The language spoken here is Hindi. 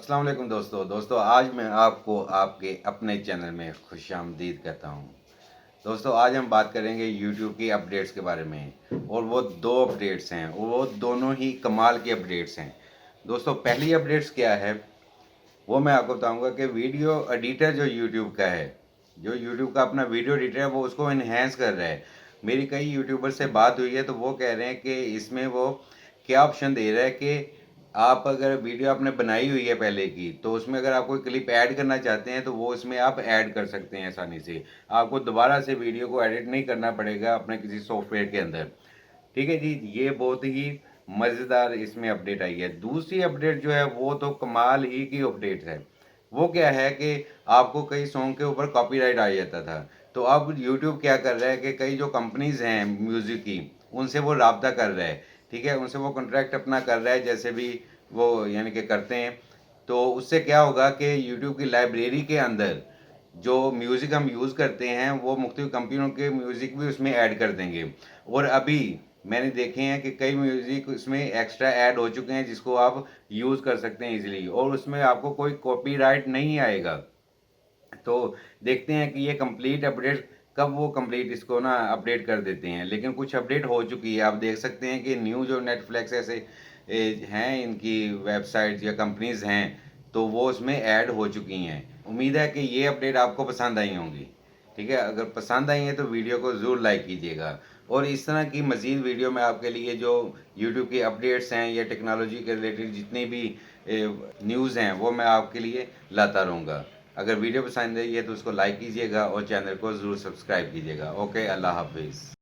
अस्सलाम वालेकुम दोस्तों आज मैं आपको आपके अपने चैनल में खुशामदीद कहता हूँ। दोस्तों आज हम बात करेंगे यूट्यूब की अपडेट्स के बारे में और वो दो अपडेट्स हैं और वो दोनों ही कमाल की अपडेट्स हैं। दोस्तों पहली अपडेट्स क्या है वो मैं आपको बताऊंगा कि वीडियो एडिटर जो यूट्यूब का है, जो यूट्यूब का अपना वीडियो एडिटर है वो उसको इन्हेंस कर रहा है। मेरी कई यूट्यूबर से बात हुई है तो वो कह रहे हैं कि इसमें वो क्या ऑप्शन दे रहा है कि आप अगर वीडियो आपने बनाई हुई है पहले की तो उसमें अगर आप कोई क्लिप ऐड करना चाहते हैं तो वो उसमें आप ऐड कर सकते हैं आसानी से। आपको दोबारा से वीडियो को एडिट नहीं करना पड़ेगा अपने किसी सॉफ्टवेयर के अंदर। ठीक है जी, ये बहुत ही मज़ेदार इसमें अपडेट आई है। दूसरी अपडेट जो है वो तो कमाल ही की अपडेट है। वो क्या है कि आपको कई सॉन्ग के ऊपर कॉपीराइट आ जाता था, तो अब यूट्यूब क्या कर रहा है कि कई जो कंपनीज हैं म्यूज़िक की उनसे वो राब्ता कर रहा है। ठीक है, उनसे वो कॉन्ट्रैक्ट अपना कर रहा है जैसे भी वो यानी कि करते हैं। तो उससे क्या होगा कि यूट्यूब की लाइब्रेरी के अंदर जो म्यूज़िक हम यूज़ करते हैं वो मुख्तलिफ कंपनियों के म्यूज़िक भी उसमें ऐड कर देंगे। और अभी मैंने देखे हैं कि कई म्यूज़िक उसमें एक्स्ट्रा ऐड हो चुके हैं जिसको आप यूज़ कर सकते हैं इजीली और उसमें आपको कोई कॉपीराइट नहीं आएगा। तो देखते हैं कि ये कंप्लीट अपडेट कब वो कंप्लीट इसको ना अपडेट कर देते हैं। लेकिन कुछ अपडेट हो चुकी है, आप देख सकते हैं कि न्यू जो नेटफ्लिक्स ऐसे हैं इनकी वेबसाइट्स या कंपनीज हैं तो वो उसमें ऐड हो चुकी हैं। उम्मीद है कि ये अपडेट आपको पसंद आई होंगी। ठीक है, अगर पसंद आई है तो वीडियो को ज़रूर लाइक कीजिएगा और इस तरह की मज़ीद वीडियो मैं आपके लिए जो यूट्यूब की अपडेट्स हैं या टेक्नोलॉजी के रिलेटेड जितनी भी न्यूज़ हैं वो मैं आपके लिए लाता रहूँगा। अगर वीडियो पसंद आई है तो उसको लाइक कीजिएगा और चैनल को ज़रूर सब्सक्राइब कीजिएगा। ओके, अल्लाह हाफिज़।